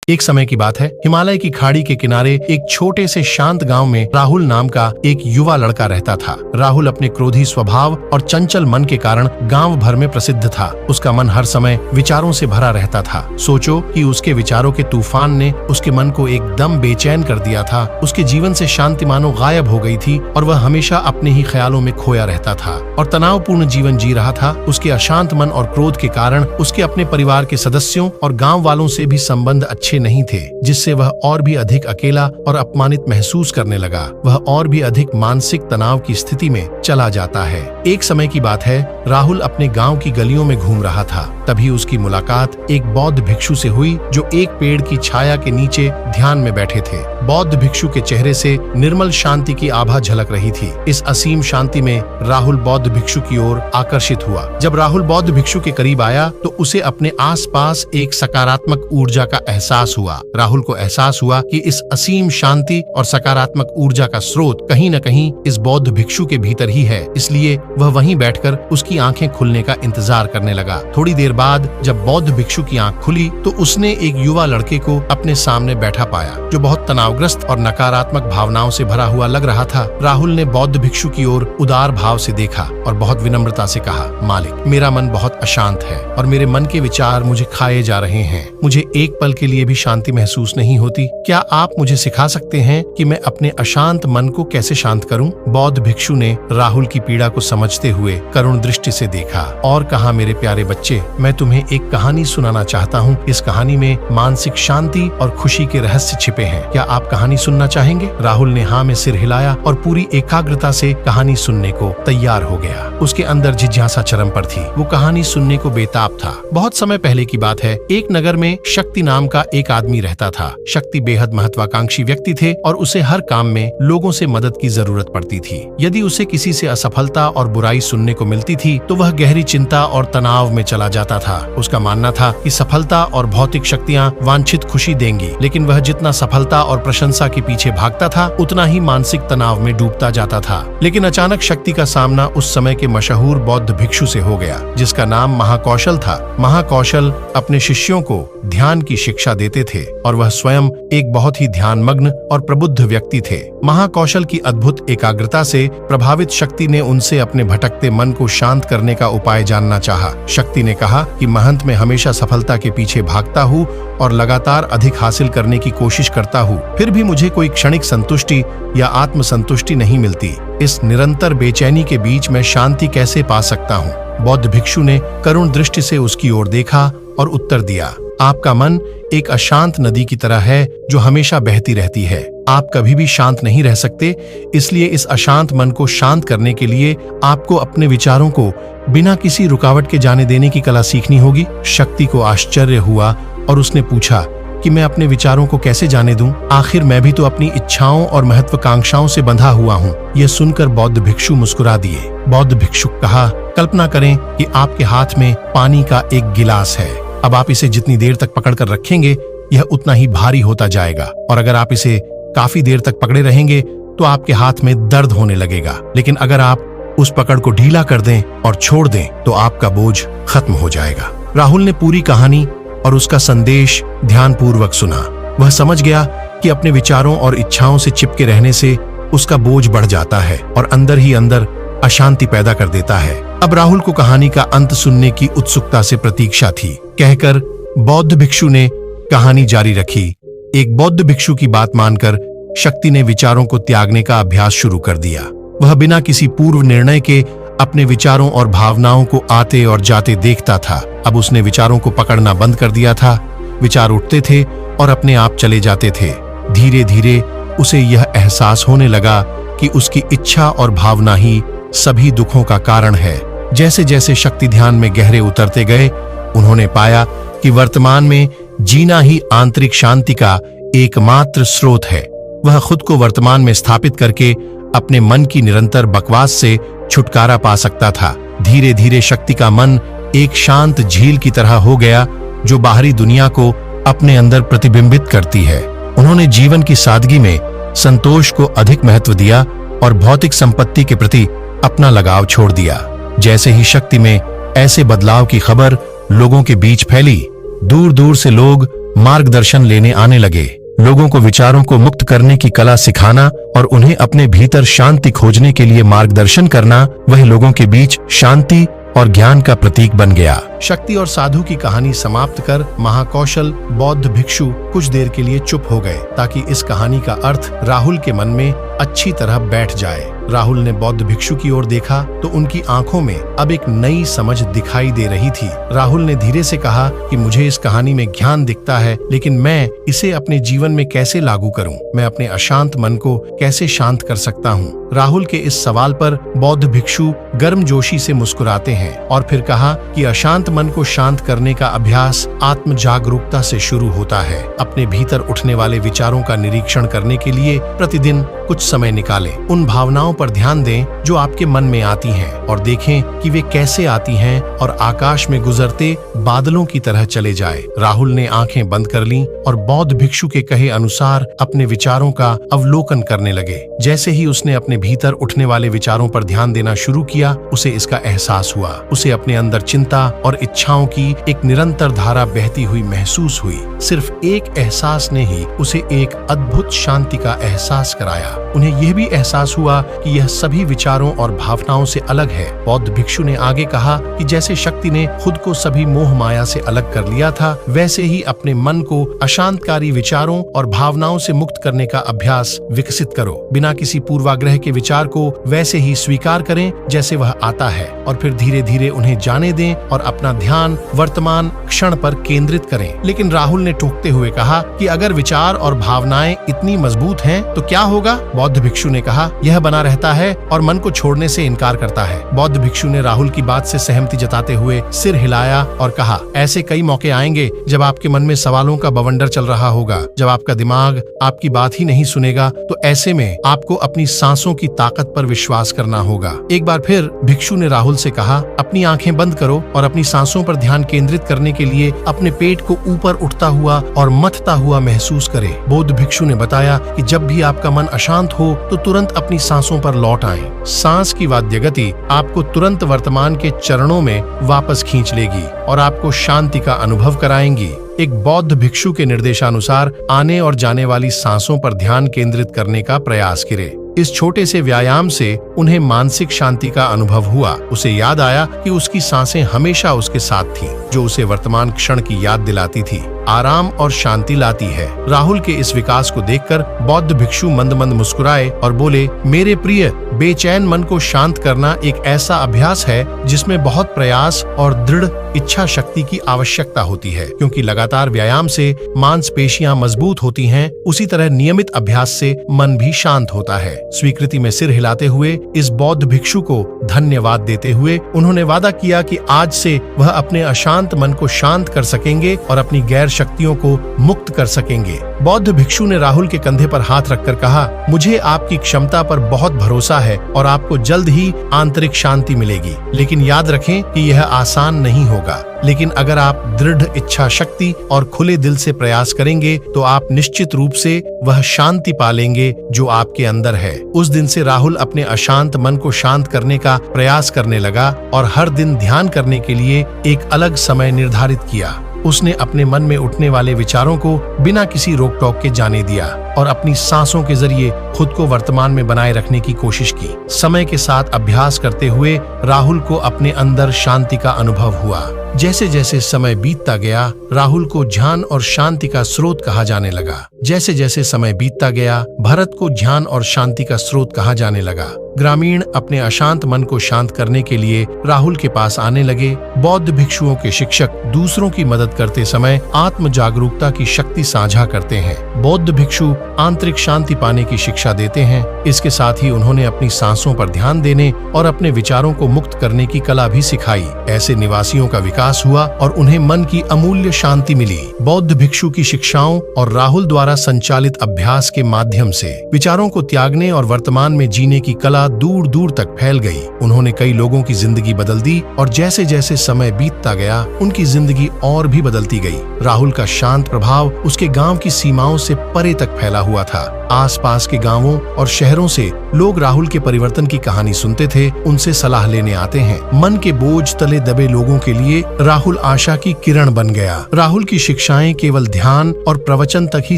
एक समय की बात है, हिमालय की खाड़ी के किनारे एक छोटे से शांत गांव में राहुल नाम का एक युवा लड़का रहता था। राहुल अपने क्रोधी स्वभाव और चंचल मन के कारण गांव भर में प्रसिद्ध था। उसका मन हर समय विचारों से भरा रहता था। सोचो कि उसके विचारों के तूफान ने उसके मन को एकदम बेचैन कर दिया था। उसके जीवन से शांति मानो गायब हो गई थी और वह हमेशा अपने ही ख्यालों में खोया रहता था और तनावपूर्ण जीवन जी रहा था। उसके अशांत मन और क्रोध के कारण उसके अपने परिवार के सदस्यों और गाँव वालों से भी संबंध अच्छे नहीं थे, जिससे वह और भी अधिक अकेला और अपमानित महसूस करने लगा। वह और भी अधिक मानसिक तनाव की स्थिति में चला जाता है। एक समय की बात है, राहुल अपने गांव की गलियों में घूम रहा था। तभी उसकी मुलाकात एक बौद्ध भिक्षु से हुई जो एक पेड़ की छाया के नीचे ध्यान में बैठे थे। बौद्ध भिक्षु के चेहरे से निर्मल शांति की आभा झलक रही थी। इस असीम शांति में राहुल बौद्ध भिक्षु की ओर आकर्षित हुआ। जब राहुल बौद्ध भिक्षु के करीब आया तो उसे अपने आसपास एक सकारात्मक ऊर्जा का एहसास हुआ। राहुल को एहसास हुआ कि इस असीम शांति और सकारात्मक ऊर्जा का स्रोत कहीं न कहीं इस बौद्ध भिक्षु के भीतर ही है। इसलिए वह वहीं बैठकर उसकी आंखें खुलने का इंतजार करने लगा। थोड़ी देर बाद जब बौद्ध भिक्षु की आंख खुली तो उसने एक युवा लड़के को अपने सामने बैठा पाया जो बहुत तनावग्रस्त और नकारात्मक भावनाओं से भरा हुआ लग रहा था। राहुल ने बौद्ध भिक्षु की ओर उदार भाव से देखा और बहुत विनम्रता से कहा, मालिक, मेरा मन बहुत अशांत है और मेरे मन के विचार मुझे खाए जा रहे हैं। मुझे एक पल के लिए भी शांति महसूस नहीं होती। क्या आप मुझे सिखा सकते हैं कि मैं अपने अशांत मन को कैसे शांत करूं? बौद्ध भिक्षु ने राहुल की पीड़ा को समझते हुए करुण दृष्टि से देखा और कहा, मेरे प्यारे बच्चे, मैं तुम्हें एक कहानी सुनाना चाहता हूं। इस कहानी में मानसिक शांति और खुशी के रहस्य छिपे हैं। क्या आप कहानी सुनना चाहेंगे? राहुल ने हाँ में सिर हिलाया और पूरी एकाग्रता से कहानी सुनने को तैयार हो गया। उसके अंदर जिज्ञासा चरम पर थी। वो कहानी सुनने को बेताब था। बहुत समय पहले की बात है, एक नगर में शक्ति नाम का एक आदमी रहता था। शक्ति बेहद महत्वाकांक्षी व्यक्ति थे और उसे हर काम में लोगों से मदद की जरूरत पड़ती थी। यदि उसे किसी से असफलता और बुराई सुनने को मिलती थी तो वह गहरी चिंता और तनाव में चला जाता था। उसका मानना था कि सफलता और भौतिक शक्तियां वांछित खुशी देंगी, लेकिन वह जितना सफलता और प्रशंसा के पीछे भागता था उतना ही मानसिक तनाव में डूबता जाता था। लेकिन अचानक शक्ति का सामना उस समय के मशहूर बौद्ध भिक्षु से हो गया जिसका नाम महाकौशल था। महाकौशल अपने शिष्यों को ध्यान की शिक्षा देते थे और वह स्वयं एक बहुत ही ध्यानमग्न और प्रबुद्ध व्यक्ति थे। महाकौशल की अद्भुत एकाग्रता से प्रभावित शक्ति ने उनसे अपने भटकते मन को शांत करने का उपाय जानना चाहा। शक्ति ने कहा कि महंत मैं हमेशा सफलता के पीछे भागता हूँ और लगातार अधिक हासिल करने की कोशिश करता हूँ, फिर भी मुझे कोई क्षणिक संतुष्टि या आत्म संतुष्टि नहीं मिलती। इस निरंतर बेचैनी के बीच मैं शांति कैसे पा सकता हूँ? बौद्ध भिक्षु ने करुण दृष्टि से उसकी ओर देखा और उत्तर दिया, आपका मन एक अशांत नदी की तरह है जो हमेशा बहती रहती है। आप कभी भी शांत नहीं रह सकते, इसलिए इस अशांत मन को शांत करने के लिए आपको अपने विचारों को बिना किसी रुकावट के जाने देने की कला सीखनी होगी। शक्ति को आश्चर्य हुआ और उसने पूछा कि मैं अपने विचारों को कैसे जाने दूं? आखिर मैं भी तो अपनी इच्छाओं और महत्वाकांक्षाओं से बंधा हुआ हूँ। यह सुनकर बौद्ध भिक्षु मुस्कुरा दिए। बौद्ध भिक्षु कहा, कल्पना करें कि आपके हाथ में पानी का एक गिलास है। अब आप इसे जितनी देर तक पकड़कर रखेंगे यह उतना ही भारी होता जाएगा और अगर आप इसे काफी देर तक पकड़े रहेंगे तो आपके हाथ में दर्द होने लगेगा। लेकिन अगर आप उस पकड़ को ढीला कर दें और छोड़ दें तो आपका बोझ खत्म हो जाएगा। राहुल ने पूरी कहानी और उसका संदेश ध्यानपूर्वक सुना। वह समझ गया कि अपने विचारों और इच्छाओं से चिपके रहने से उसका बोझ बढ़ जाता है और अंदर ही अंदर अशांति पैदा कर देता है। अब राहुल को कहानी का अंत सुनने की उत्सुकता से प्रतीक्षा थी। कहकर बौद्ध भिक्षु ने कहानी जारी रखी। एक बौद्ध भिक्षु की बात मानकर शक्ति ने विचारों को त्यागने का अभ्यास शुरू कर दिया। वह बिना किसी पूर्व निर्णय के अपने विचारों और भावनाओं को आते और जाते देखता था। अब उसने विचारों को पकड़ना बंद कर दिया था। विचार उठते थे और अपने आप चले जाते थे। धीरे धीरे उसे यह एहसास होने लगा कि उसकी इच्छा और भावना ही सभी दुखों का कारण है। जैसे जैसे शक्ति ध्यान में गहरे उतरते गए उन्होंने पाया कि वर्तमान में जीना ही आंतरिक शांति का एकमात्र स्रोत है। वह खुद को वर्तमान में स्थापित करके अपने मन की निरंतर बकवास से छुटकारा पा सकता था। धीरे धीरे शक्ति का मन एक शांत झील की तरह हो गया जो बाहरी दुनिया को अपने अंदर प्रतिबिंबित करती है। उन्होंने जीवन की सादगी में संतोष को अधिक महत्व दिया और भौतिक संपत्ति के प्रति अपना लगाव छोड़ दिया। जैसे ही शक्ति में ऐसे बदलाव की खबर लोगों के बीच फैली, दूर दूर से लोग मार्गदर्शन लेने आने लगे। लोगों को विचारों को मुक्त करने की कला सिखाना और उन्हें अपने भीतर शांति खोजने के लिए मार्गदर्शन करना, वह लोगों के बीच शांति और ज्ञान का प्रतीक बन गया। शक्ति और साधु की कहानी समाप्त कर महाकौशल बौद्ध भिक्षु कुछ देर के लिए चुप हो गए ताकि इस कहानी का अर्थ राहुल के मन में अच्छी तरह बैठ जाए। राहुल ने बौद्ध भिक्षु की ओर देखा तो उनकी आंखों में अब एक नई समझ दिखाई दे रही थी। राहुल ने धीरे से कहा कि मुझे इस कहानी में ज्ञान दिखता है, लेकिन मैं इसे अपने जीवन में कैसे लागू करूं? मैं अपने अशांत मन को कैसे शांत कर सकता हूं? राहुल के इस सवाल पर बौद्ध भिक्षु गर्मजोशी से मुस्कुराते हैं और फिर कहा कि अशांत मन को शांत करने का अभ्यास आत्म जागरूकता से शुरू होता है। अपने भीतर उठने वाले विचारों का निरीक्षण करने के लिए प्रतिदिन कुछ समय निकालें। उन भावनाओं पर ध्यान दें जो आपके मन में आती हैं और देखें कि वे कैसे आती हैं और आकाश में गुजरते बादलों की तरह चले जाए। राहुल ने आंखें बंद कर लीं और बौद्ध भिक्षु के कहे अनुसार अपने विचारों का अवलोकन करने लगे। जैसे ही उसने अपने भीतर उठने वाले विचारों पर ध्यान देना शुरू किया, उसे इसका एहसास हुआ। उसे अपने अंदर चिंता और इच्छाओं की एक निरंतर धारा बहती हुई महसूस हुई। सिर्फ एक एहसास ने ही उसे एक अद्भुत शांति का एहसास कराया। उन्हें यह भी एहसास हुआ कि यह सभी विचारों और भावनाओं से अलग है। बौद्ध भिक्षु ने आगे कहा कि जैसे शक्ति ने खुद को सभी मोह माया से अलग कर लिया था, वैसे ही अपने मन को अशांतकारी विचारों और भावनाओं से मुक्त करने का अभ्यास विकसित करो। बिना किसी पूर्वाग्रह के विचार को वैसे ही स्वीकार करें जैसे वह आता है और फिर धीरे धीरे उन्हें जाने दें और अपना ध्यान वर्तमान क्षण पर केंद्रित करें। लेकिन राहुल ने टोकते हुए कहा कि अगर विचार और भावनाएं इतनी मजबूत हैं तो क्या होगा? बौद्ध भिक्षु ने कहा, यह बना रहता है और मन को छोड़ने से इनकार करता है। बौद्ध भिक्षु ने राहुल की बात से सहमति जताते हुए सिर हिलाया और कहा, ऐसे कई मौके आएंगे जब आपके मन में सवालों का बवंडर चल रहा होगा, जब आपका दिमाग आपकी बात ही नहीं सुनेगा, तो ऐसे में आपको अपनी सांसों की ताकत पर विश्वास करना होगा। एक बार फिर भिक्षु ने राहुल से कहा, अपनी आंखें बंद करो और अपनी सांसों पर ध्यान केंद्रित करने के लिए अपने पेट को ऊपर उठता हुआ और मथता हुआ महसूस करें। बौद्ध भिक्षु ने बताया कि जब भी आपका मन अशांत हो तो तुरंत अपनी सांसों पर लौट आएं। सांस की वाद्य गति आपको तुरंत वर्तमान के चरणों में वापस खींच लेगी और आपको शांति का अनुभव कराएंगी। एक बौद्ध भिक्षु के निर्देशानुसार आने और जाने वाली सांसों पर ध्यान केंद्रित करने का प्रयास करें। इस छोटे से व्यायाम से उन्हें मानसिक शांति का अनुभव हुआ। उसे याद आया कि उसकी सांसें हमेशा उसके साथ थीं, जो उसे वर्तमान क्षण की याद दिलाती थी, आराम और शांति लाती है। राहुल के इस विकास को देखकर बौद्ध भिक्षु मंद मंद मुस्कुराए और बोले, मेरे प्रिय, बेचैन मन को शांत करना एक ऐसा अभ्यास है जिसमें बहुत प्रयास और दृढ़ इच्छा शक्ति की आवश्यकता होती है। क्योंकि लगातार व्यायाम से मांसपेशियां मजबूत होती हैं, उसी तरह नियमित अभ्यास से मन भी शांत होता है। स्वीकृति में सिर हिलाते हुए इस बौद्ध भिक्षु को धन्यवाद देते हुए उन्होंने वादा किया कि आज से वह अपने अशांत मन को शांत कर सकेंगे और अपनी गैर शक्तियों को मुक्त कर सकेंगे। बौद्ध भिक्षु ने राहुल के कंधे पर हाथ रखकर कहा, मुझे आपकी क्षमता पर बहुत भरोसा है और आपको जल्द ही आंतरिक शांति मिलेगी। लेकिन याद रखें कि यह आसान नहीं होगा, लेकिन अगर आप दृढ़ इच्छा शक्ति और खुले दिल से प्रयास करेंगे तो आप निश्चित रूप से वह शांति पालेंगे जो आपके अंदर है। उस दिन से राहुल अपने अशांत मन को शांत करने का प्रयास करने लगा और हर दिन ध्यान करने के लिए एक अलग समय निर्धारित किया। उसने अपने मन में उठने वाले विचारों को बिना किसी रोक टोक के जाने दिया और अपनी सांसों के जरिए खुद को वर्तमान में बनाए रखने की कोशिश की। समय के साथ अभ्यास करते हुए राहुल को अपने अंदर शांति का अनुभव हुआ। जैसे जैसे समय बीतता गया, राहुल को ध्यान और शांति का स्रोत कहा जाने लगा। जैसे जैसे समय बीतता गया, भरत को ध्यान और शांति का स्रोत कहा जाने लगा। ग्रामीण अपने अशांत मन को शांत करने के लिए राहुल के पास आने लगे। बौद्ध भिक्षुओं के शिक्षक दूसरों की मदद करते समय आत्म जागरूकता की शक्ति साझा करते हैं। बौद्ध भिक्षु आंतरिक शांति पाने की शिक्षा देते हैं। इसके साथ ही उन्होंने अपनी सांसों पर ध्यान देने और अपने विचारों को मुक्त करने की कला भी सिखाई। ऐसे निवासियों का विकास हुआ और उन्हें मन की अमूल्य शांति मिली। बौद्ध भिक्षु की शिक्षाओं और राहुल द्वारा संचालित अभ्यास के माध्यम से विचारों को त्यागने और वर्तमान में जीने की कला दूर दूर तक फैल गई। उन्होंने कई लोगों की जिंदगी बदल दी और जैसे जैसे समय बीतता गया, उनकी जिंदगी और भी बदलती गई। राहुल का शांत प्रभाव उसके गांव की सीमाओं से परे तक फैला हुआ था। आसपास के गांवों और शहरों से लोग राहुल के परिवर्तन की कहानी सुनते थे, उनसे सलाह लेने आते हैं। मन के बोझ तले दबे लोगों के लिए राहुल आशा की किरण बन गया। राहुल की शिक्षाएं केवल ध्यान और प्रवचन तक ही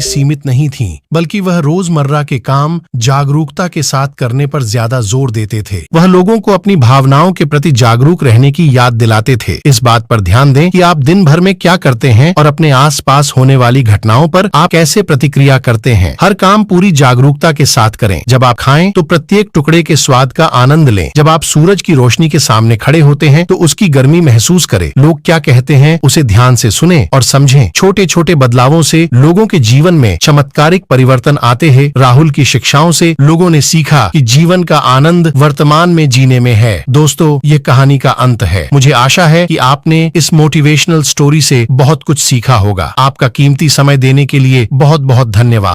सीमित नहीं थीं, बल्कि वह रोजमर्रा के काम जागरूकता के साथ करने पर ज्यादा जोर देते थे। वह लोगों को अपनी भावनाओं के प्रति जागरूक रहने की याद दिलाते थे। इस बात पर ध्यान दें कि आप दिन भर में क्या करते हैं और अपने आसपास होने वाली घटनाओं पर आप कैसे प्रतिक्रिया करते हैं। हर काम पूरी जागरूकता के साथ करें। जब आप खाएं तो प्रत्येक टुकड़े के स्वाद का आनंद लें। जब आप सूरज की रोशनी के सामने खड़े होते हैं तो उसकी गर्मी महसूस करें। लोग क्या कहते हैं उसे ध्यान से सुनें और समझें। छोटे छोटे बदलावों से लोगों के जीवन में चमत्कारिक परिवर्तन आते हैं। राहुल की शिक्षाओं से लोगों ने सीखा कि जीवन का आनंद वर्तमान में जीने में है। दोस्तों, ये कहानी का अंत है। मुझे आशा है कि आपने इस मोटिवेशनल स्टोरी से बहुत कुछ सीखा होगा। आपका कीमती समय देने के लिए बहुत बहुत धन्यवाद।